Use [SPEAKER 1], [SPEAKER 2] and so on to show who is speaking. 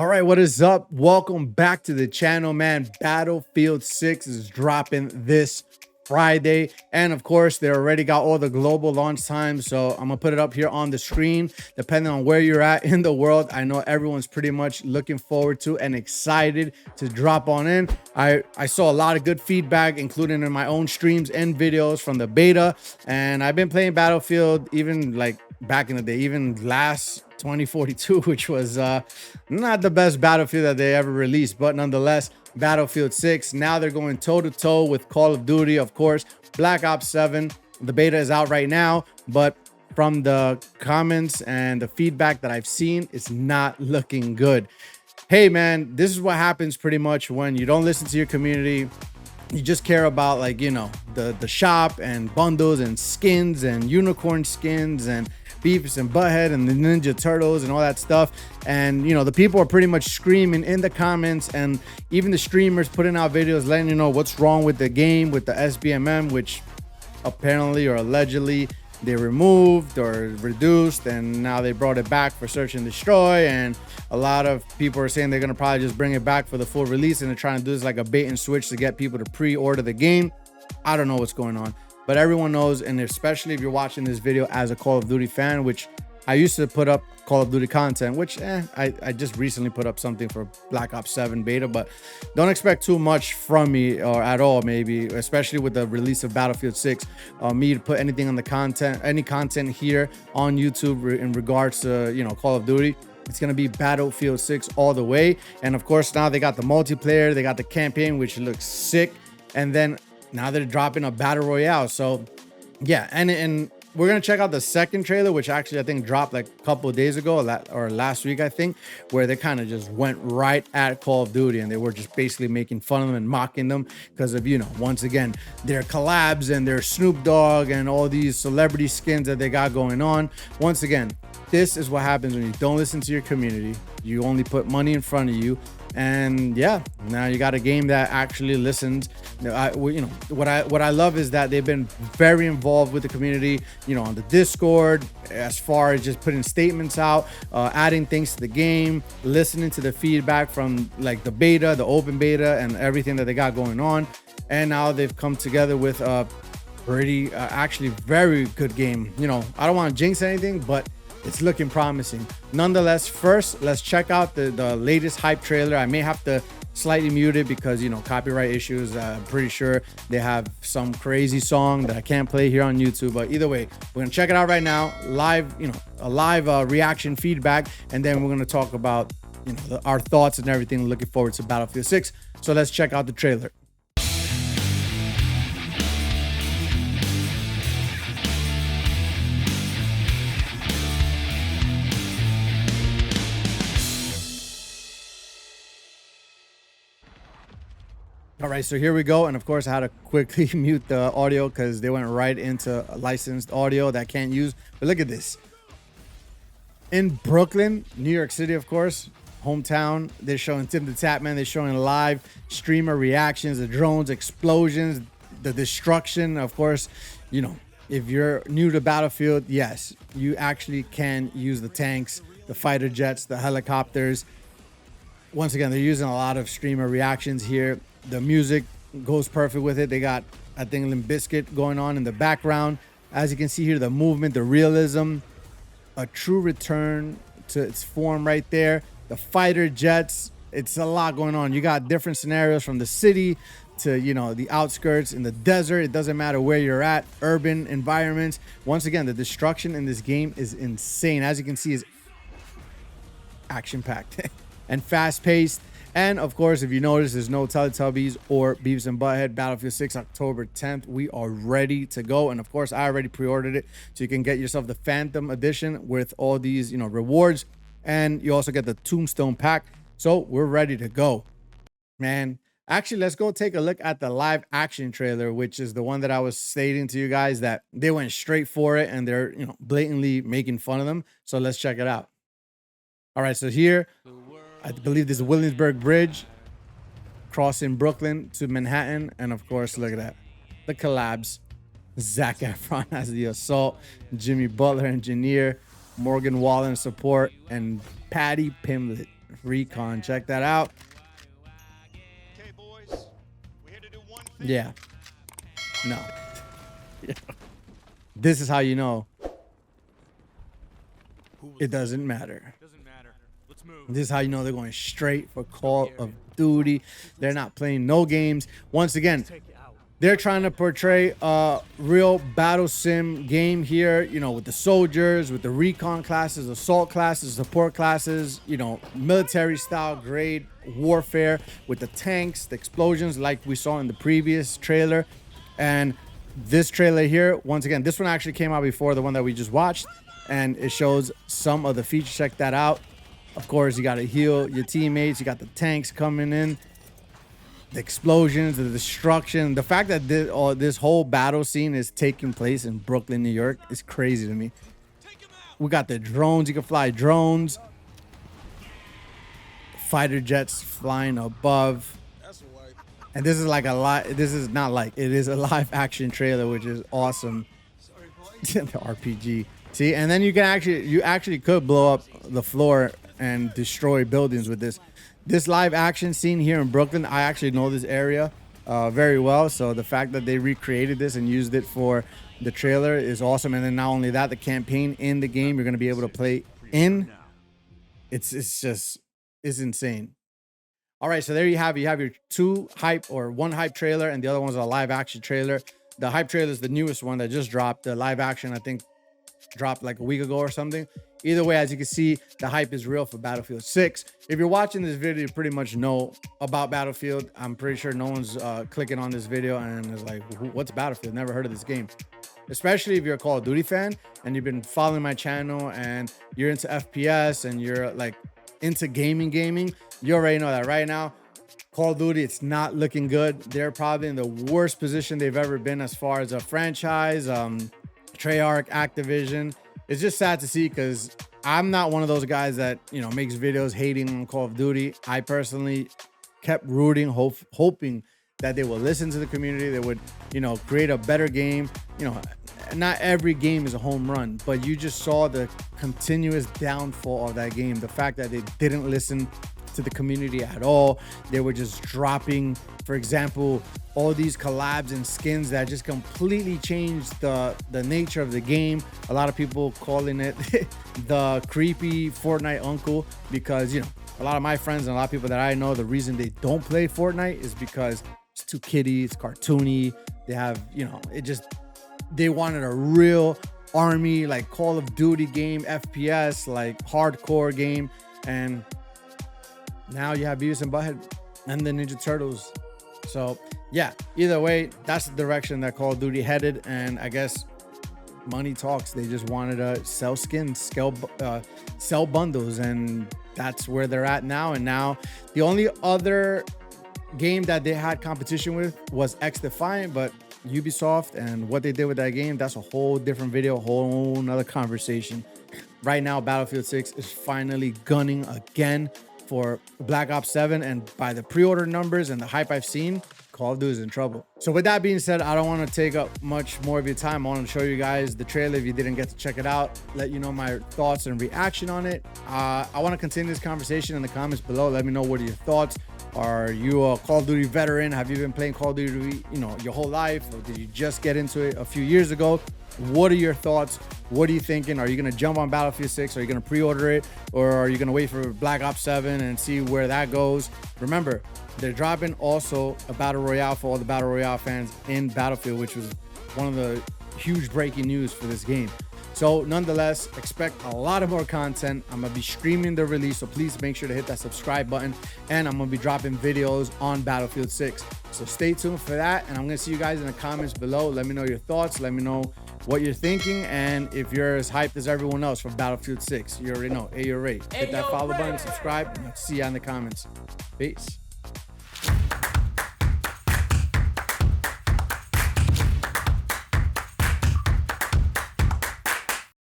[SPEAKER 1] All right, what is up? Welcome back to the channel, man. Battlefield 6 is dropping this Friday. And of course, they already got all the global launch times. So I'm going to put it up here on the screen. Depending on where you're at in the world, I know everyone's pretty much looking forward to and excited to drop on in. I saw a lot of good feedback, including in my own streams and videos from the beta. And I've been playing Battlefield even like back in the day, even last 2042, which was not the best Battlefield that they ever released, but nonetheless, Battlefield 6. Now they're going toe to toe with Call of Duty, of course. Black Ops 7, the beta is out right now, but from the comments and the feedback that I've seen, it's not looking good. Hey man, this is what happens pretty much when you don't listen to your community. You just care about, like, you know, the shop and bundles and skins and unicorn skins and Beavis and Butthead and the Ninja Turtles and all that stuff. And you know, the people are pretty much screaming in the comments, and even the streamers putting out videos letting you know what's wrong with the game, with the SBMM, which apparently or allegedly they removed or reduced, and now they brought it back for search and destroy. And a lot of people are saying they're going to probably just bring it back for the full release, and they're trying to do this like a bait and switch to get people to pre-order the game. I don't know what's going on, but everyone knows, and especially if you're watching this video as a Call of Duty fan, which I used to put up Call of Duty content, which I just recently put up something for Black Ops 7 beta, but don't expect too much from me or at all, maybe, especially with the release of Battlefield 6. Me to put anything on the content, any content here on YouTube in regards to, you know, Call of Duty, it's going to be Battlefield 6 all the way. And of course, now they got the multiplayer, they got the campaign, which looks sick. And then now they're dropping a battle royale. So yeah, and we're gonna check out the second trailer, which actually I think dropped like a couple of days ago or last week, I think, where they kind of just went right at Call of Duty, and they were just basically making fun of them and mocking them because of, you know, once again, their collabs and their Snoop Dogg and all these celebrity skins that they got going on. Once again, this is what happens when you don't listen to your community. You only put money in front of you. And yeah, now you got a game that actually listens. You know, what I love is that they've been very involved with the community, you know, on the Discord, as far as just putting statements out, adding things to the game, listening to the feedback from like the beta, the open beta, and everything that they got going on. And now they've come together with a pretty actually very good game. You know, I don't want to jinx anything, but it's looking promising. Nonetheless, first, let's check out the latest hype trailer. I may have to slightly mute it because, you know, copyright issues. I'm pretty sure they have some crazy song that I can't play here on YouTube. But either way, we're gonna check it out right now, live, you know, a live reaction feedback, and then we're gonna talk about, you know, our thoughts and everything. Looking forward to Battlefield 6. So let's check out the trailer. All right, so here we go. And of course, I had to quickly mute the audio because they went right into licensed audio that I can't use. But look at this. In Brooklyn, New York City, of course, hometown, they're showing Tim the Tatman. They're showing live streamer reactions, the drones, explosions, the destruction. Of course, you know, if you're new to Battlefield, yes, you actually can use the tanks, the fighter jets, the helicopters. Once again, they're using a lot of streamer reactions here. The music goes perfect with it. They got, I think, Limp Bizkit going on in the background. As you can see here, the movement, the realism, a true return to its form right there. The fighter jets, it's a lot going on. You got different scenarios from the city to, you know, the outskirts, in the desert. It doesn't matter where you're at, urban environments. Once again, the destruction in this game is insane. As you can see, is action-packed and fast-paced. And of course, if you notice, there's no Teletubbies or Beavis and Butthead. Battlefield 6, October 10th. We are ready to go. And of course, I already pre-ordered it, so you can get yourself the Phantom Edition with all these, you know, rewards. And you also get the Tombstone pack. So we're ready to go, man. Actually, let's go take a look at the live action trailer, which is the one that I was stating to you guys that they went straight for it and they're, you know, blatantly making fun of them. So let's check it out. All right, so here, I believe this is Williamsburg Bridge, crossing Brooklyn to Manhattan. And of course, look at that. The collabs. Zac Efron as the assault. Jimmy Butler, engineer. Morgan Wallen, support. And Patty Pimlet Recon. Check that out. Yeah. No. This is how you know it doesn't matter. This is how you know they're going straight for Call of Duty. They're not playing no games. Once again, they're trying to portray a real battle sim game here, you know, with the soldiers, with the recon classes, assault classes, support classes, you know, military style grade warfare with the tanks, the explosions like we saw in the previous trailer. And this trailer here, once again, this one actually came out before the one that we just watched, and it shows some of the features. Check that out. Of course, you got to heal your teammates. You got the tanks coming in. The explosions, the destruction, the fact that this whole battle scene is taking place in Brooklyn, New York is crazy to me. We got the drones. You can fly drones. Fighter jets flying above. And this is like a lot. This is not like, it is a live action trailer, which is awesome. The RPG. See, and then you actually could blow up the floor and destroy buildings with this. This live action scene here in Brooklyn, I actually know this area very well. So the fact that they recreated this and used it for the trailer is awesome. And then not only that, the campaign in the game you're going to be able to play in. It's insane. All right, so there you have it. You have your one hype trailer, and the other one's a live action trailer. The hype trailer is the newest one that just dropped. The live action, I think, dropped like a week ago or something. Either way, as you can see, the hype is real for Battlefield 6. If you're watching this video, you pretty much know about Battlefield. I'm pretty sure no one's clicking on this video and is like, what's Battlefield? Never heard of this game. Especially if you're a Call of Duty fan and you've been following my channel and you're into FPS and you're like into gaming, you already know that right now, Call of Duty, it's not looking good. They're probably in the worst position they've ever been as far as a franchise, Treyarch, Activision. It's just sad to see because I'm not one of those guys that, you know, makes videos hating on Call of Duty. I personally kept rooting, hoping that they will listen to the community. They would, you know, create a better game. You know, not every game is a home run, but you just saw the continuous downfall of that game. The fact that they didn't listen to the community at all. They were just dropping, for example, all these collabs and skins that just completely changed the nature of the game. A lot of people calling it the creepy Fortnite uncle because, you know, a lot of my friends and a lot of people that I know, the reason they don't play Fortnite is because it's too kiddie, it's cartoony. They have, you know, they wanted a real army, like Call of Duty game, FPS, like hardcore game. And now you have Beavis and Butthead and the Ninja Turtles. So yeah, either way, that's the direction that Call of Duty headed. And I guess money talks. They just wanted to sell skins, sell bundles, and that's where they're at now. And now the only other game that they had competition with was XDefiant, but Ubisoft and what they did with that game, that's a whole different video, whole nother conversation. Right now, Battlefield 6 is finally gunning again for Black Ops 7, and by the pre-order numbers and the hype I've seen, Call of Duty is in trouble. So with that being said, I don't want to take up much more of your time. I want to show you guys the trailer if you didn't get to check it out, let you know my thoughts and reaction on it. I want to continue this conversation in the comments below. Let me know what are your thoughts. Are you a Call of Duty veteran? Have you been playing Call of Duty, you know, your whole life, or did you just get into it a few years ago? What are your thoughts? What are you thinking? Are you going to jump on Battlefield 6? Are you going to pre-order it? Or are you going to wait for Black Ops 7 and see where that goes? Remember, they're dropping also a Battle Royale for all the Battle Royale fans in Battlefield, which was one of the huge breaking news for this game. So nonetheless, expect a lot of more content. I'm going to be streaming the release, so please make sure to hit that subscribe button. And I'm going to be dropping videos on Battlefield 6. So stay tuned for that. And I'm going to see you guys in the comments below. Let me know your thoughts. Let me know what you're thinking, and if you're as hyped as everyone else for Battlefield 6. You already know. Ayo Ray. Hit that follow button, subscribe, and I'll see you in the comments. Peace.